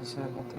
70.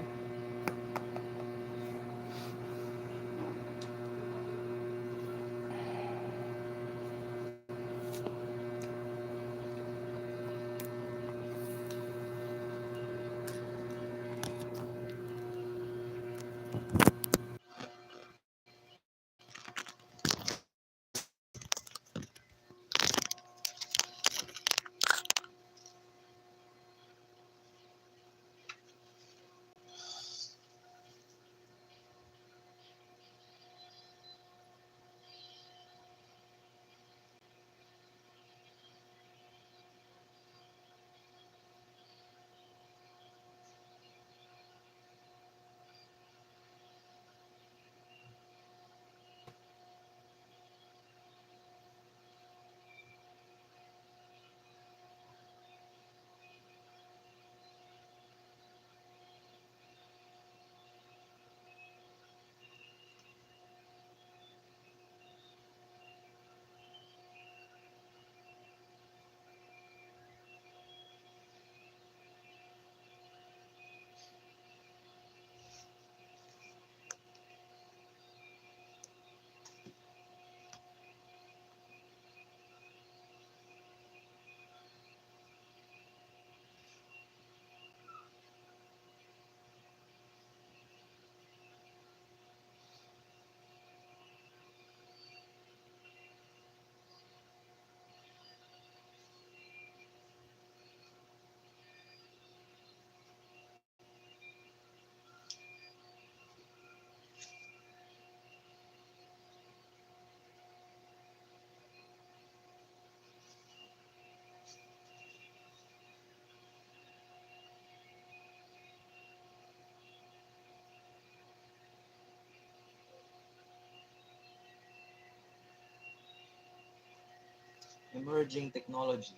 Emerging technology.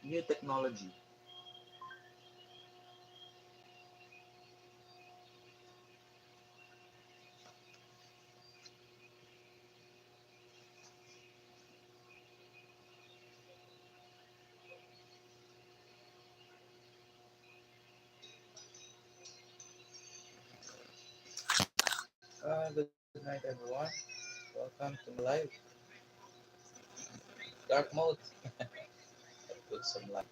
New technology. Good night, everyone. Welcome to my live dark mode. Put some light.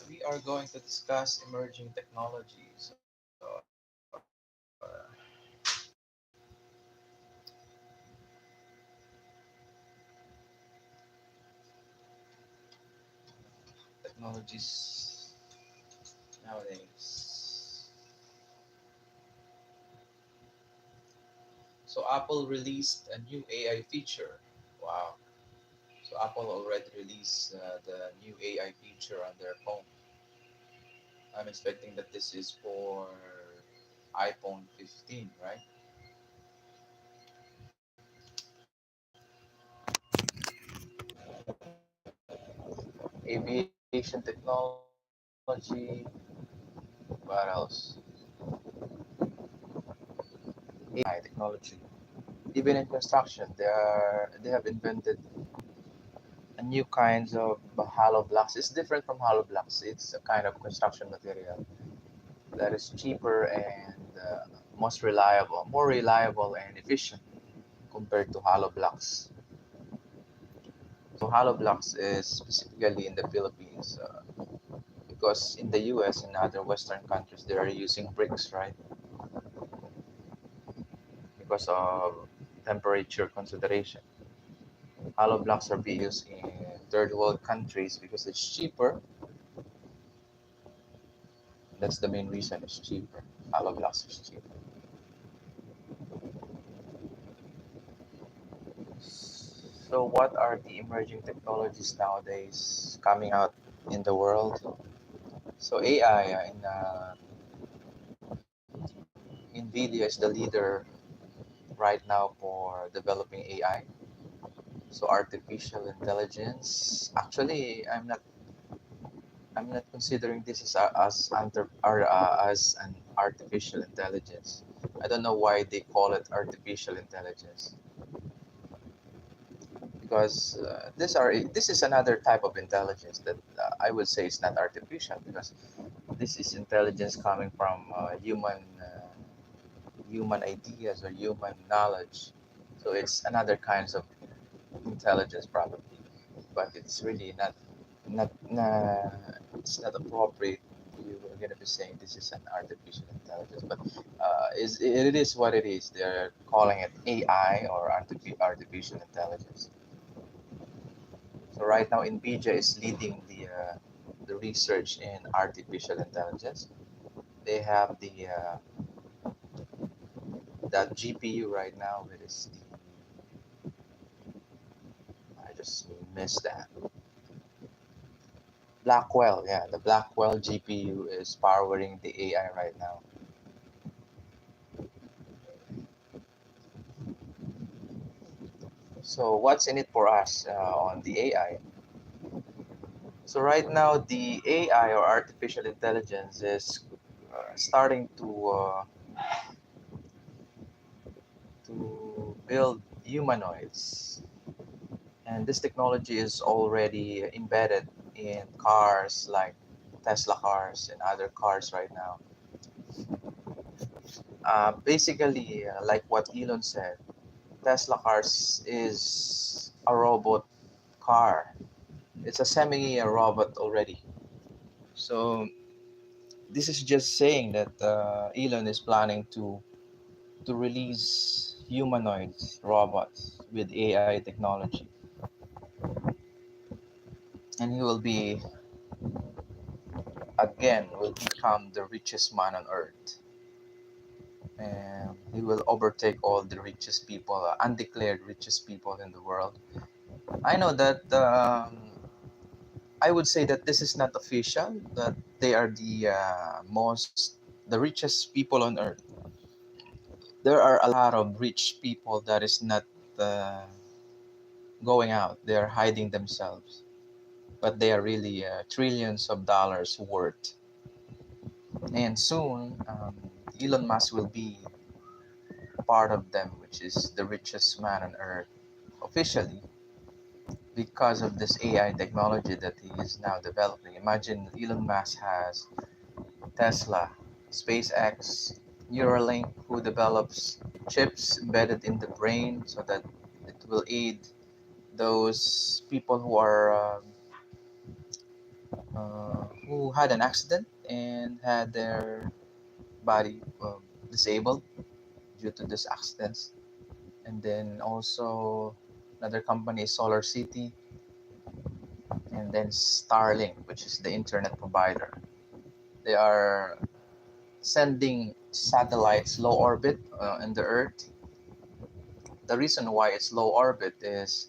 We are going to discuss emerging technologies. Technologies nowadays. So Apple released a new AI feature. Wow. So Apple already released the new AI feature on their phone. I'm expecting that this is for iPhone 15, right? Aviation technology. What else? AI technology. Even in construction, they have invented a new kinds of hollow blocks. It's different from hollow blocks. It's a kind of construction material that is cheaper and most reliable, more reliable and efficient compared to hollow blocks. So hollow blocks is specifically in the Philippines because in the US and other Western countries they are using bricks, right? Because of temperature consideration. Hollow blocks are being used in third world countries because it's cheaper. That's the main reason it's cheaper. Hollow blocks is cheaper. So what are the emerging technologies nowadays coming out in the world? So AI NVIDIA is the leader right now for developing AI. So artificial intelligence. Actually, I'm not considering this as an artificial intelligence. I don't know why they call it artificial intelligence because this is another type of intelligence that I would say is not artificial because this is intelligence coming from human ideas or human knowledge. So it's another kinds of intelligence probably, but it's really not it's not appropriate. You are gonna be saying this is an artificial intelligence, but it is what it is. They're calling it AI or artificial intelligence. So right now, NVIDIA is leading the research in artificial intelligence. They have that GPU right now. It is I just missed that. Blackwell, yeah, the Blackwell GPU is powering the AI right now. So what's in it for us on the AI? So right now, the AI or artificial intelligence is starting to build humanoids, and this technology is already embedded in cars like Tesla cars and other cars right now. Basically, like what Elon said, Tesla cars is a robot car. It's a semi-robot already. So this is just saying that Elon is planning to release humanoids robots with AI technology, and he will be again will become the richest man on earth, and he will overtake all the richest people, undeclared richest people in the world. I know that I would say that this is not official, that they are the richest people on earth. There are a lot of rich people that is not uh, going out. They are hiding themselves, but they are really trillions of dollars worth. And soon, Elon Musk will be part of them, which is the richest man on earth officially because of this AI technology that he is now developing. Imagine Elon Musk has Tesla, SpaceX, Neuralink, who develops chips embedded in the brain so that it will aid those people who had an accident and had their body disabled due to these accidents. And then also another company is Solar City, and then Starlink, which is the internet provider. They are sending satellites low orbit in the Earth. The reason why it's low orbit is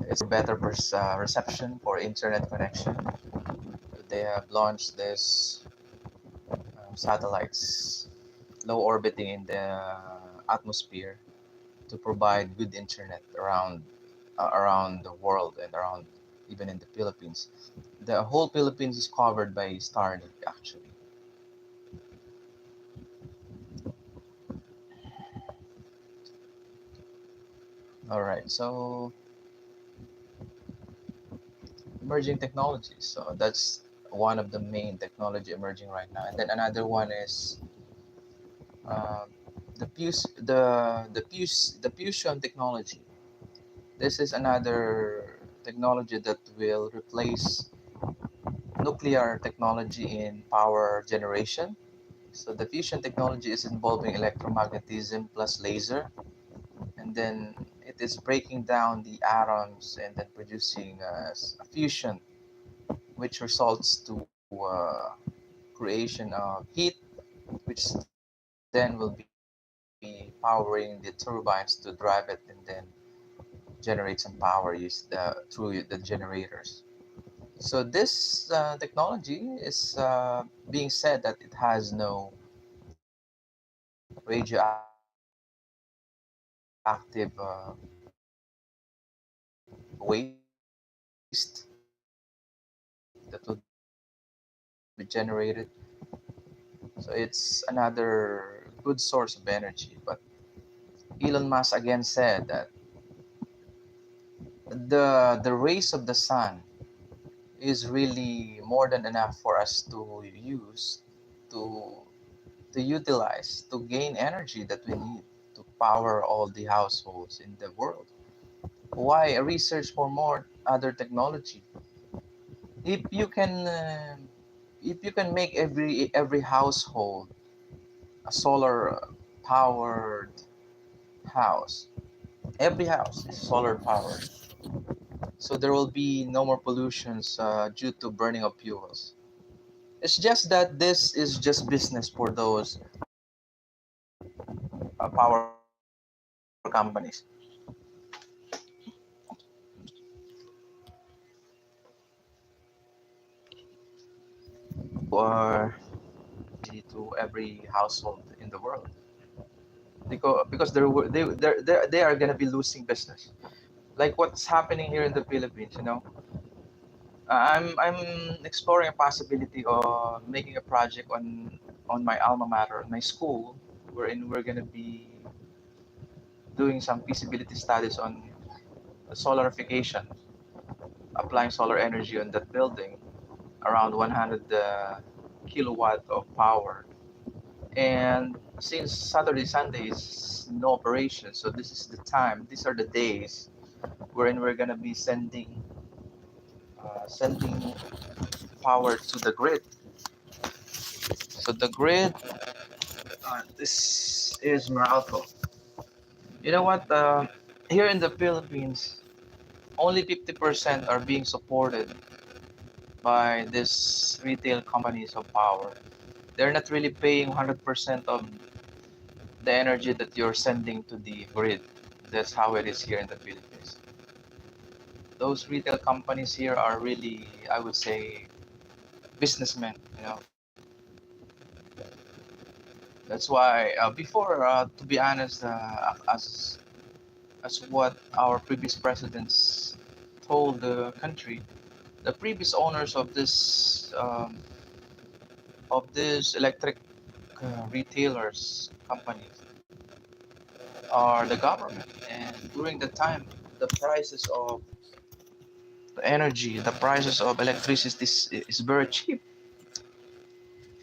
it's for better reception for internet connection. They have launched this satellites low orbiting in the atmosphere to provide good internet around the world and around even in the Philippines. The whole Philippines is covered by Starlink actually. All right, so emerging technologies. So that's one of the main technology emerging right now. And then another one is uh, the fusion technology. This is another technology that will replace nuclear technology in power generation. So the fusion technology is involving electromagnetism plus laser, and then it is breaking down the atoms and then producing a fusion, which results to creation of heat, which then will be powering the turbines to drive it and then generate some power through the generators. So this technology is being said that it has no radioactive waste that would be generated. So it's another good source of energy. But Elon Musk again said that the rays of the sun is really more than enough for us to use to utilize to gain energy that we need to power all the households in the world. Why research for more other technology? If you can make every household a solar powered house, every house is solar powered, so there will be no more pollutions due to burning of fuels. It's just that this is just business for those power companies who are to every household in the world, because they are gonna be losing business, like what's happening here in the Philippines. I'm exploring a possibility of making a project on my alma mater, my school, wherein we're gonna be doing some feasibility studies on solarification, applying solar energy on that building, around 100 kilowatt of power. And since Saturday, Sunday is no operation, so this is the time. These are the days wherein we're gonna be sending power to the grid. So the grid, this is Meralco. You know what? Here in the Philippines, only 50% are being supported by these retail companies of power. They're not really paying 100% of the energy that you're sending to the grid. That's how it is here in the Philippines. Those retail companies here are really, I would say, businessmen. That's why before, to be honest, as what our previous presidents told the country, the previous owners of this electric retailers companies are the government. And during the time, the prices of the energy, the prices of electricity is very cheap.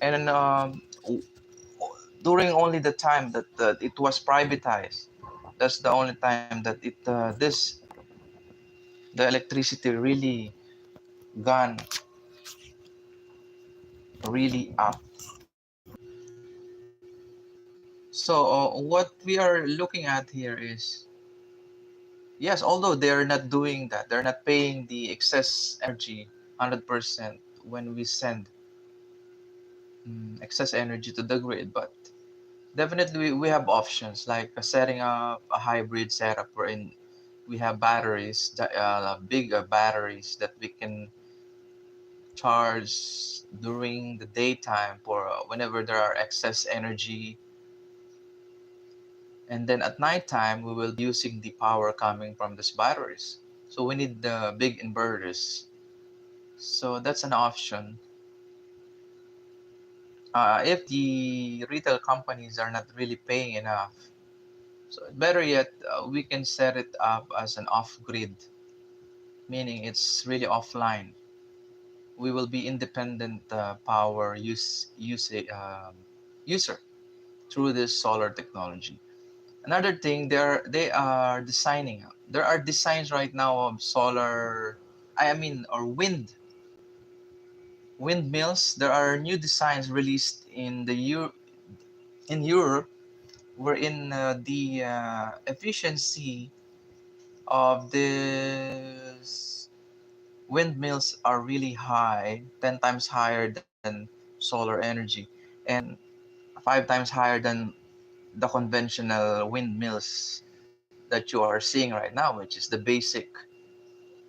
And during only the time that it was privatized, that's the only time that the electricity really gone really up. So what we are looking at here is, yes, although they're not doing that, they're not paying the excess energy 100% when we send excess energy to the grid, but definitely we have options like setting up a hybrid setup wherein we have batteries, big batteries that we can charge during the daytime for whenever there are excess energy, and then at nighttime we will be using the power coming from these batteries. So we need the big inverters. So that's an option. If the retail companies are not really paying enough, so better yet, we can set it up as an off-grid, meaning it's really offline. We will be independent power user through this solar technology. Another thing, they are designing. There are designs right now of solar, I mean, or windmills. There are new designs released in Europe, wherein the efficiency of these windmills are really high, 10 times higher than solar energy, and 5 times higher than the conventional windmills that you are seeing right now, which is the basic,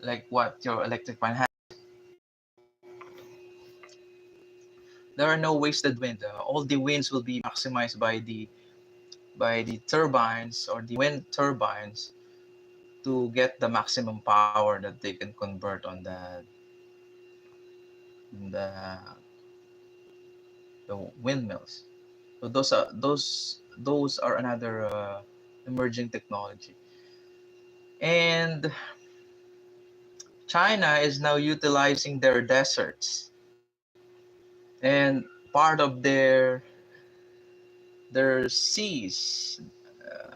like what your electric fan has. There are no wasted wind. All the winds will be maximized by the turbines or the wind turbines to get the maximum power that they can convert on the windmills. So those are another emerging technology. And China is now utilizing their deserts, and part of their seas.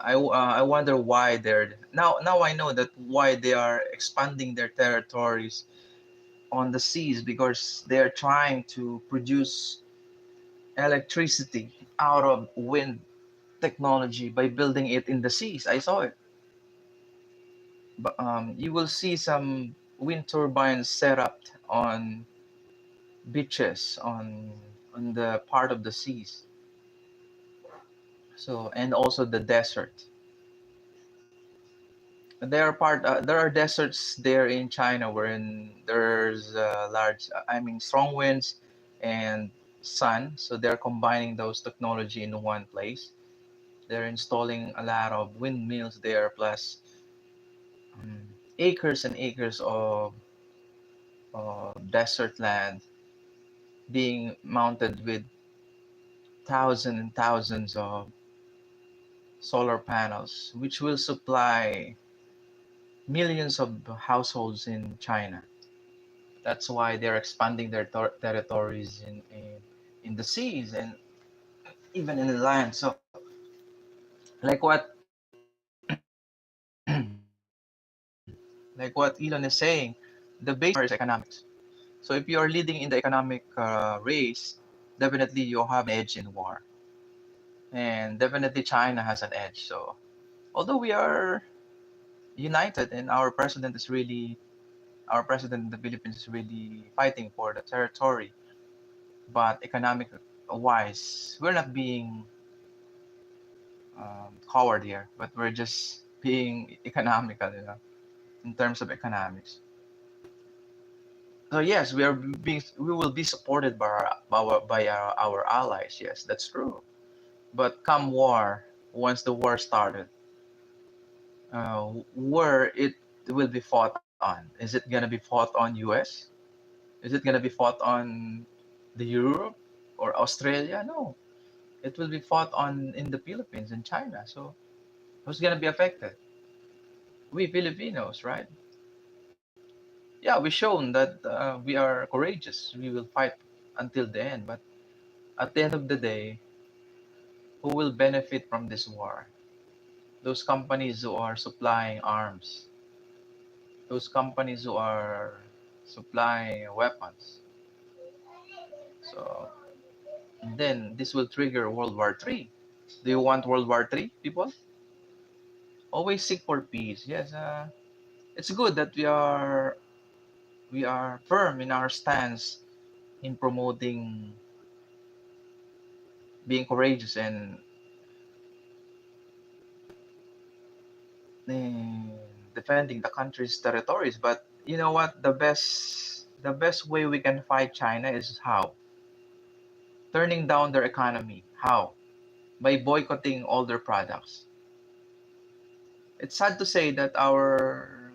I wonder why they're now I know that why they are expanding their territories on the seas, because they are trying to produce electricity out of wind technology by building it in the seas. I saw it. But you will see some wind turbines set up on beaches on the part of the seas. So, and also the desert. There are deserts there in China wherein there's I mean, strong winds and sun. So they're combining those technology in one place. They're installing a lot of windmills there, plus um, acres and acres of desert land being mounted with thousands and thousands of solar panels, which will supply millions of households in China. That's why they're expanding their territories in the seas and even in the land. So, like what Elon is saying, the base of war is economics. So if you are leading in the economic race, definitely you have an edge in war, and definitely China has an edge. So although we are united and our president in the Philippines is really fighting for the territory, but economic wise, we're not being coward here, but we're just being economical, in terms of economics. So yes, we will be supported by our allies. Yes, that's true. But come war, once the war started, where it will be fought on? Is it gonna be fought on U.S.? Is it gonna be fought on the Europe or Australia? No, it will be fought on in the Philippines and China. So who's gonna be affected? We Filipinos, right? Yeah, we've shown that we are courageous. We will fight until the end. But at the end of the day, who will benefit from this war? Those companies who are supplying arms, those companies who are supplying weapons. So then this will trigger World War III. Do you want World War III, people? Always seek for peace. Yes, it's good that we are firm in our stance in promoting being courageous and eh, defending the country's territories. But you know what? The best way we can fight China is how? Turning down their economy. How? By boycotting all their products. It's sad to say that our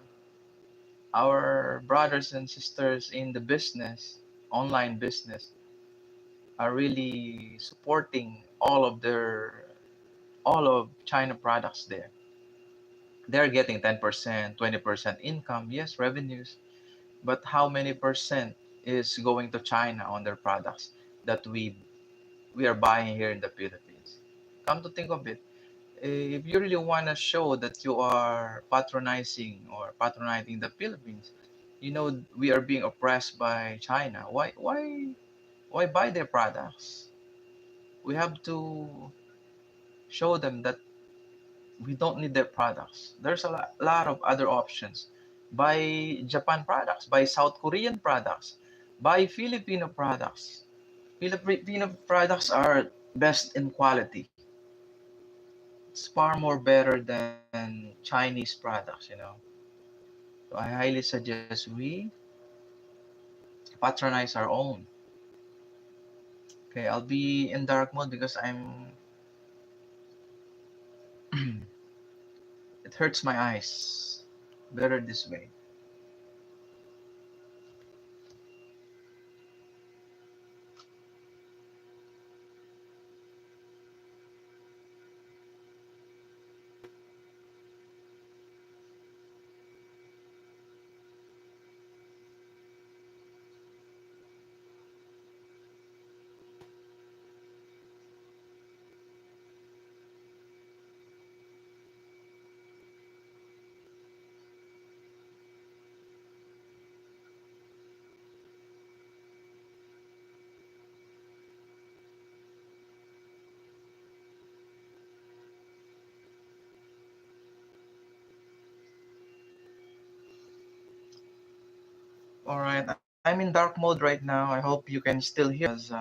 brothers and sisters in the business, online business, are really supporting all of China products there. They're getting 10%, 20% income, yes, revenues, but how many percent is going to China on their products that we are buying here in the Philippines? Come to think of it, if you really want to show that you are patronizing the Philippines, we are being oppressed by China. Why buy their products? We have to show them that we don't need their products. There's a lot of other options. Buy Japan products, buy South Korean products, buy Filipino products. Filipino products are best in quality. It's far more better than Chinese products. So I highly suggest we patronize our own. Okay, I'll be in dark mode because it hurts my eyes. Better this way. Alright, I'm in dark mode right now. I hope you can still hear me because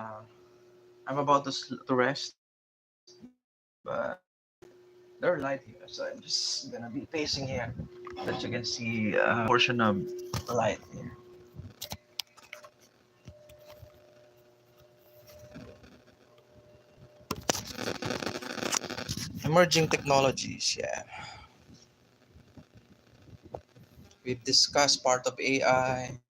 I'm about to rest, but there's light here, so I'm just gonna be pacing here so that you can see portion of light here. Emerging technologies, yeah. We've discussed part of AI,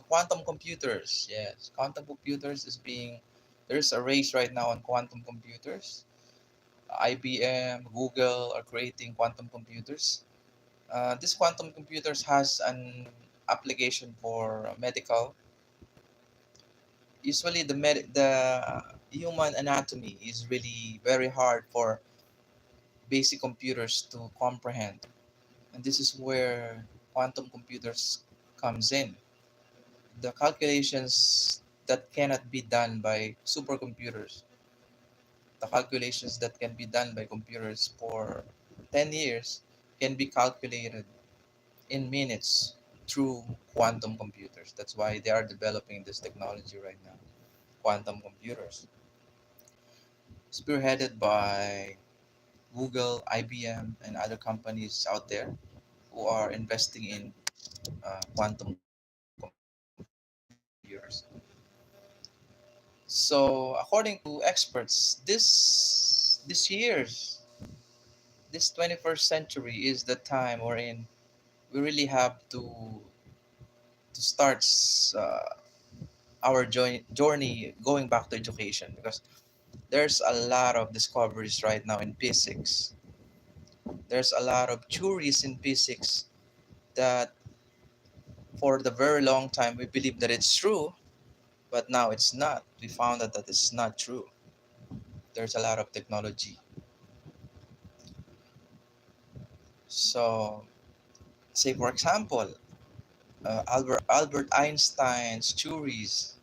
quantum computers. Yes, quantum computers is being there's a race right now on quantum computers. IBM, Google are creating quantum computers. This quantum computers has an application for medical. Usually, the human anatomy is really very hard for basic computers to comprehend, and this is where quantum computers comes in. The calculations that cannot be done by supercomputers, the calculations that can be done by computers for 10 years can be calculated in minutes through quantum computers. That's why they are developing this technology right now. Quantum computers, spearheaded by Google, IBM, and other companies out there who are investing in quantum computers. So, according to experts, this 21st century is the time wherein we really have to start our journey going back to education, because there's a lot of discoveries right now in physics. There's a lot of theories in physics that for the very long time we believe that it's true, but now it's not. We found out that it's not true. There's a lot of technology. So, say for example, Albert Einstein's theories,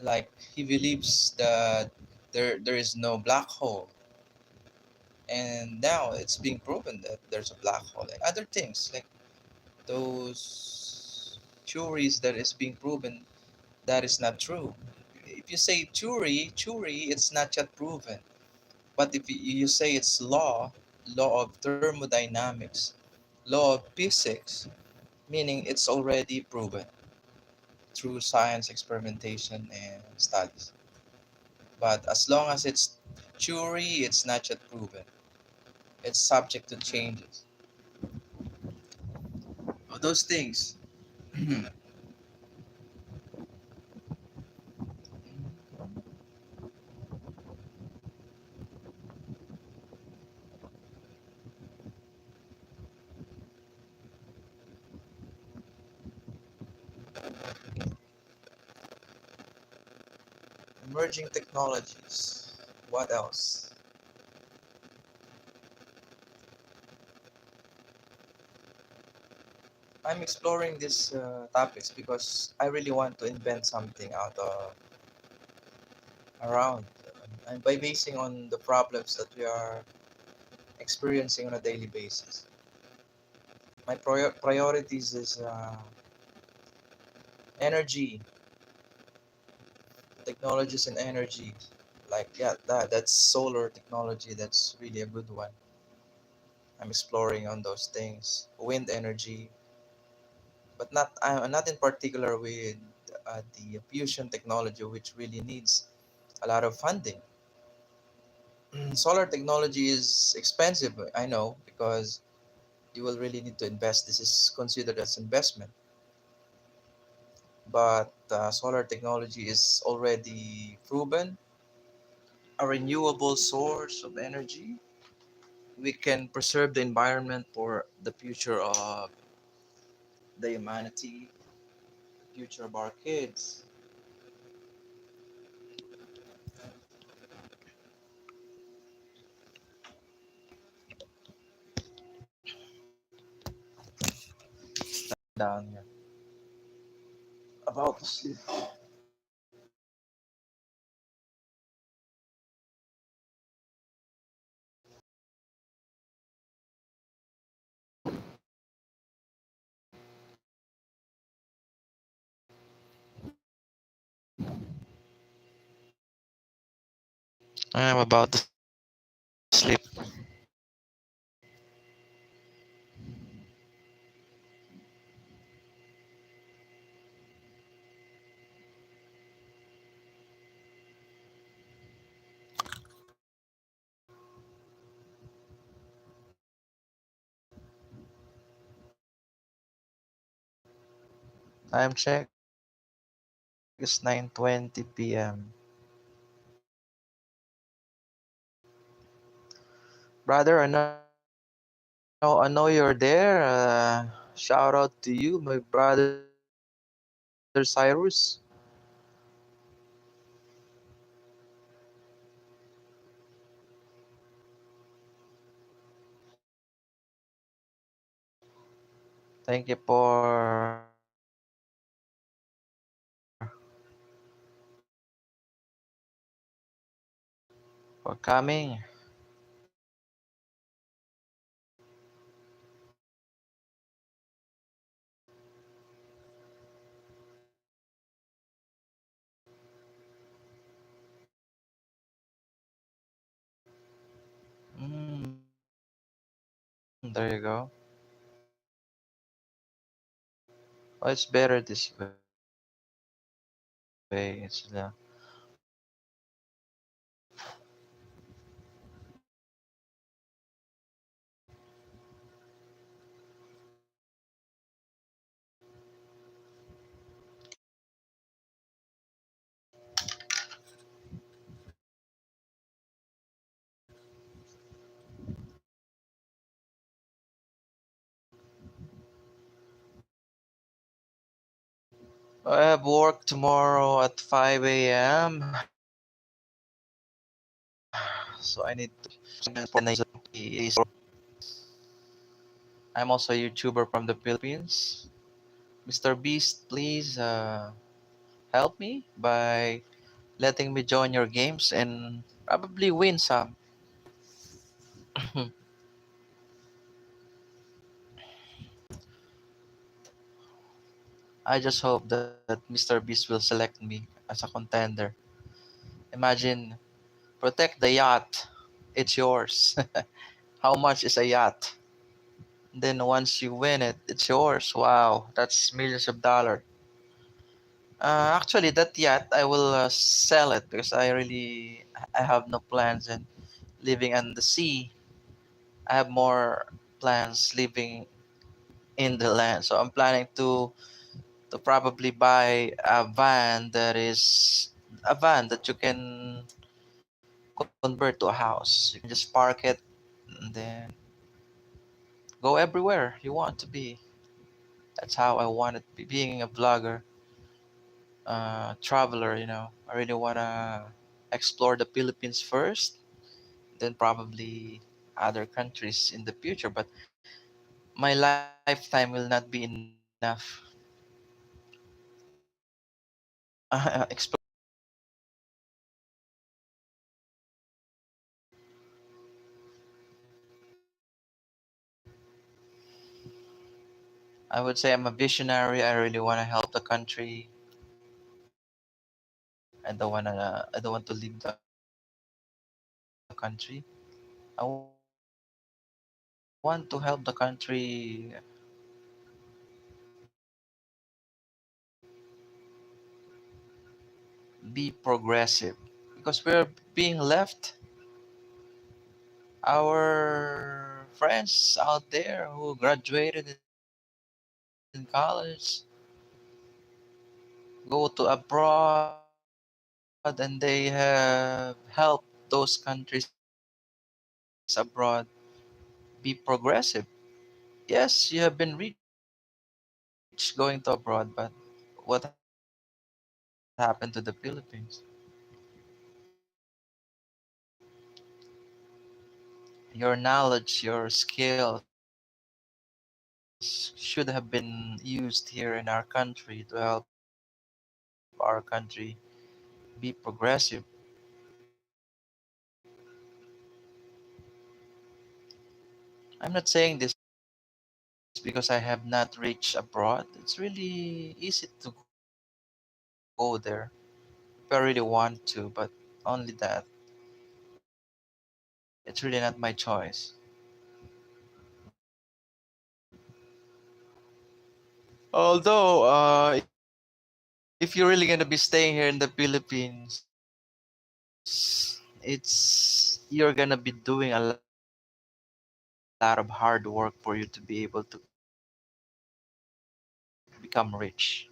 like he believes that there is no black hole, and now it's being proven that there's a black hole, and other things like those theories that is being proven that is not true. If you say theory, it's not yet proven. But if you say it's law of thermodynamics, law of physics, meaning it's already proven through science experimentation and studies. But as long as it's theory, it's not yet proven. It's subject to changes. Those things. Emerging technologies. What else? I'm exploring these topics because I really want to invent something out of around, and by basing on the problems that we are experiencing on a daily basis. My priorities is energy, technologies and energy. Like, yeah, that's solar technology. That's really a good one. I'm exploring on those things. Wind energy. but not in particular with the fusion technology, which really needs a lot of funding. Solar technology is expensive, I know, because you will really need to invest. This is considered as investment, but solar technology is already proven a renewable source of energy. We can preserve the environment for the future of the humanity, future of our kids. Down here. About to sleep. I'm about to sleep. Time check is 9:20 p.m. Brother, I know you're there. Shout out to you, my brother Cyrus. Thank you for coming. There you go. Oh, it's better this way. I have work tomorrow at 5 a.m. So I need to I'm also a YouTuber from the Philippines. Mr. Beast, please help me by letting me join your games and probably win some. I just hope that Mr. Beast will select me as a contender. Imagine, protect the yacht. It's yours. How much is a yacht? Then once you win it, it's yours. Wow, that's millions of dollars. Actually, that yacht I will sell it because I have no plans in living on the sea. I have more plans living in the land. So I'm planning to probably buy a van that you can convert to a house. You can just park it and then go everywhere you want to be. That's how I want it. Being a vlogger, traveler, I really want to explore the Philippines first, then probably other countries in the future. But my lifetime will not be enough. Explore. I would say I'm a visionary. I really want to help the country. I don't want to leave the country. I want to help the country be progressive, because we're being left. Our friends out there who graduated in college go to abroad and they have helped those countries abroad be progressive. Yes, you have been rich going to abroad, but what happened to the Philippines? Your knowledge, your skills should have been used here in our country to help our country be progressive. I'm not saying this because I have not reached abroad. It's really easy to go there if I really want to, but only that. It's really not my choice. Although, if you're really gonna be staying here in the Philippines, you're gonna be doing a lot of hard work for you to be able to become rich.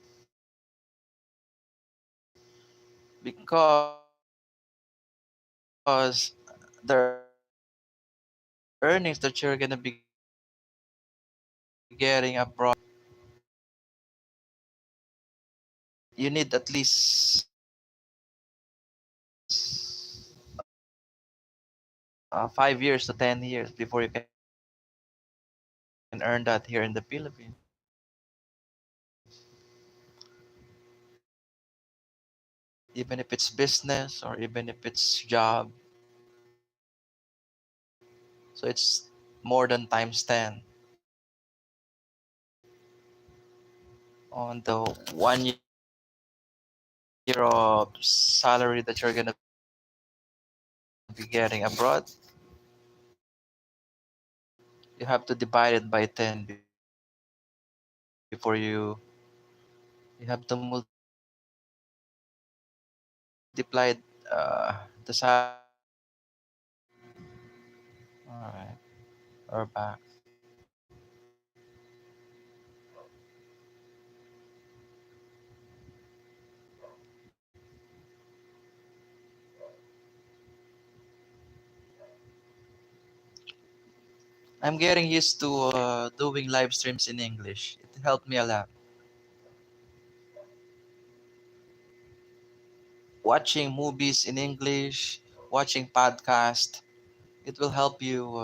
Because the earnings that you're gonna be getting abroad, you need at least 5 years to 10 years before you can earn that here in the Philippines. Even if it's business or even if it's job, so it's more than times 10 on the 1 year of salary that you're gonna be getting abroad. You have to divide it by 10 before you have to multiply the salary. All right, we're back. I'm getting used to doing live streams in English. It helped me a lot. Watching movies in English, watching podcast, it will help you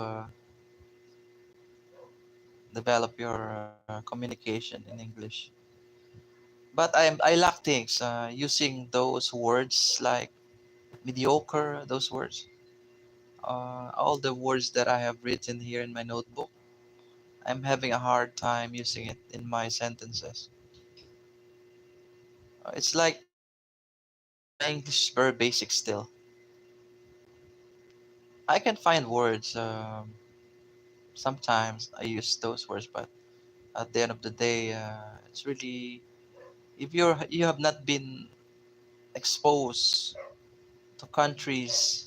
develop your communication in English. But I lack things using those words like mediocre, those words. All the words that I have written here in my notebook, I'm having a hard time using it in my sentences. It's like my English is very basic still. I can find words. Sometimes I use those words, but at the end of the day, it's really, if you have not been exposed to countries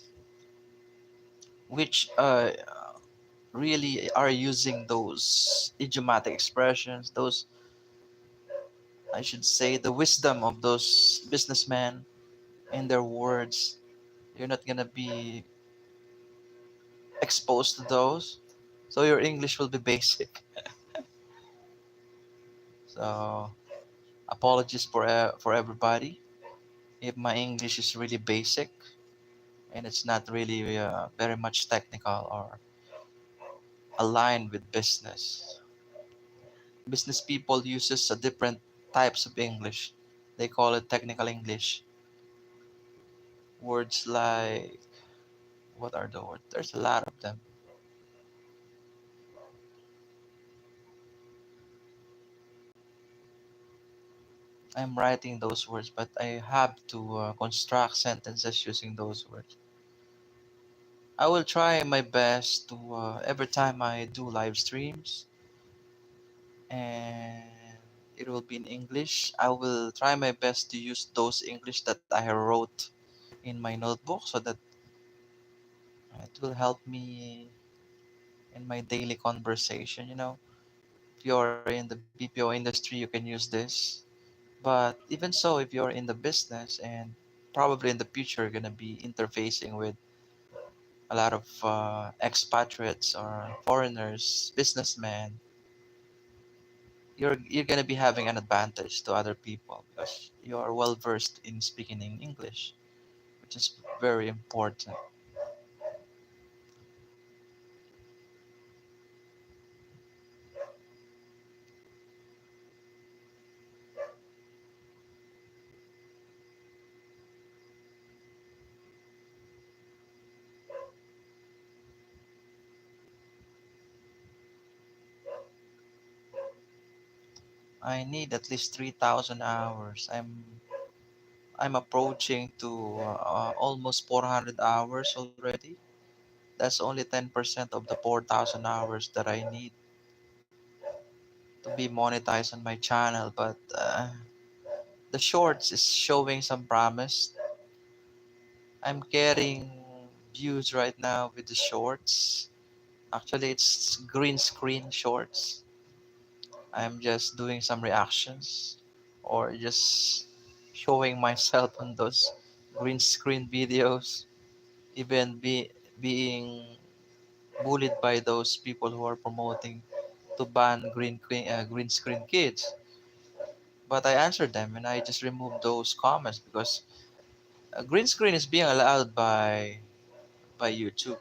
which really are using those idiomatic expressions, those, I should say, the wisdom of those businessmen in their words. You're not gonna be exposed to those, so your English will be basic. So apologies for everybody if my English is really basic and it's not really very much technical or aligned with business. Business people uses a different types of English. They call it technical English. Words like, what are the words? There's a lot of them. I'm writing those words, but I have to construct sentences using those words. I will try my best to every time I do live streams, and it will be in English. I will try my best to use those English that I wrote in my notebook so that it will help me in my daily conversation. If you're in the BPO industry, you can use this. But even so, if you're in the business and probably in the future, you're going to be interfacing with a lot of expatriates or foreigners, businessmen, you're going to be having an advantage to other people because you are well versed in speaking in English, which is very important. I need at least 3,000 hours. I'm approaching to almost 400 hours already. That's only 10% of the 4,000 hours that I need to be monetized on my channel. But the shorts is showing some promise. I'm getting views right now with the shorts. Actually, it's green screen shorts. I'm just doing some reactions or just showing myself on those green screen videos, even being bullied by those people who are promoting to ban green screen kids. But I answered them and I just removed those comments because green screen is being allowed by YouTube.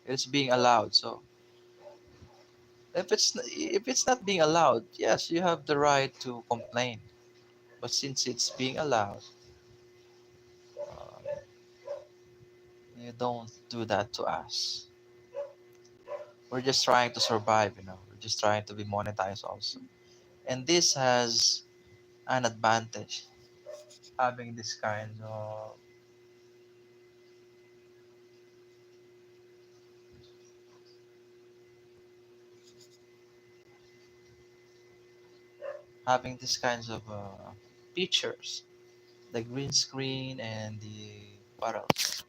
It's being allowed. So if it's not being allowed, yes, you have the right to complain. But since it's being allowed, uh, you don't do that to us. We're just trying to survive. We're just trying to be monetized also. And this has an advantage, having this kind of having these kinds of features, the green screen and the what else?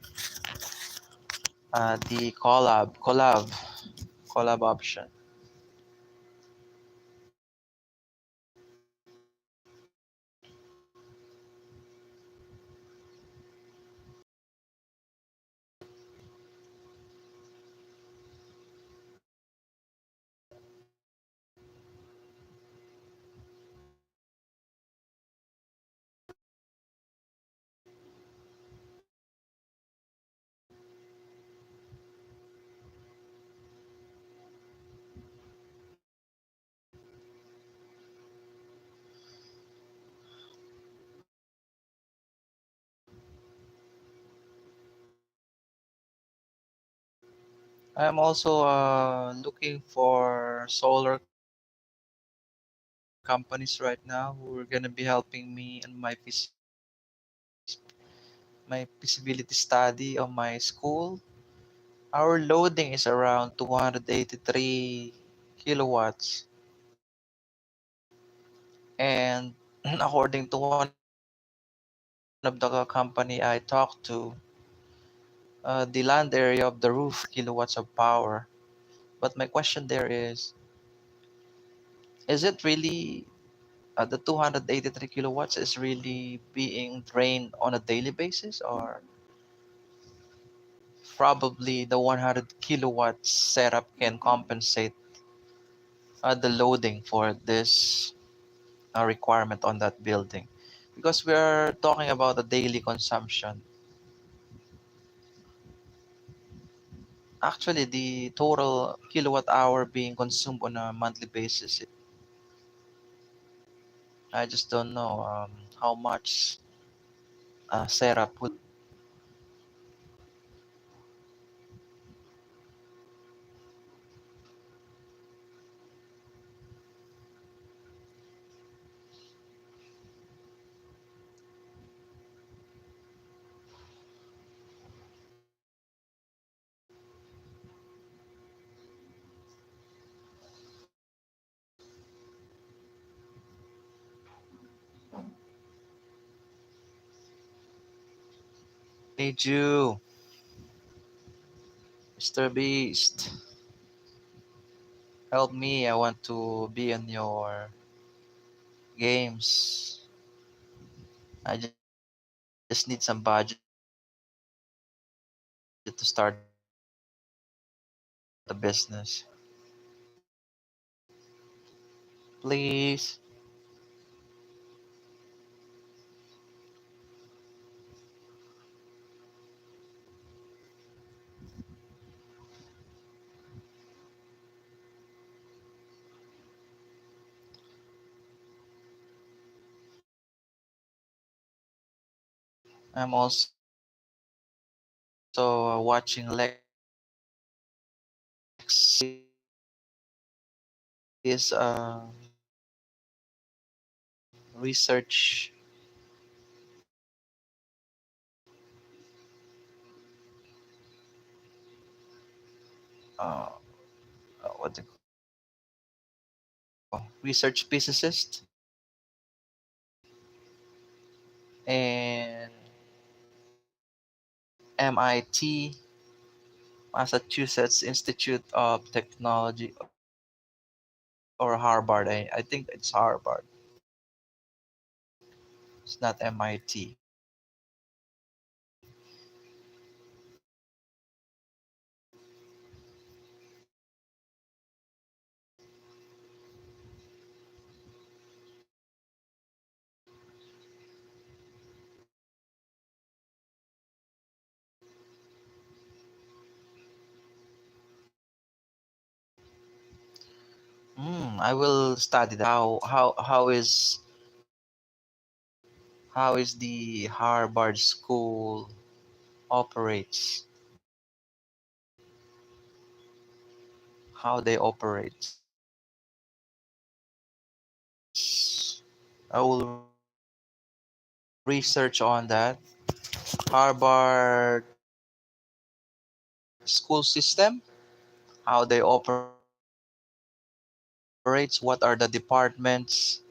The collab option. I'm also looking for solar companies right now who are gonna be helping me in my feasibility study of my school. Our loading is around 283 kilowatts, and according to one of the company I talked to, the land area of the roof is 283 kilowatts of power. But my question there is it really the 283 kilowatts is really being drained on a daily basis, or probably the 100 kilowatts setup can compensate the loading for this requirement on that building? Because we're talking about the daily consumption. Actually, the total kilowatt hour being consumed on a monthly basis, I just don't know how much setup would. I need you, Mr. Beast. Help me. I want to be in your games. I just need some budget to start the business. Please. I'm also watching Lex his research uh, what do you call research physicist in MIT, Massachusetts Institute of Technology, or Harvard. I think it's Harvard. It's not MIT. I will study that. How is the Harvard school operates? How they operate? I will research on that. Harvard school system, how they operates, what are the departments,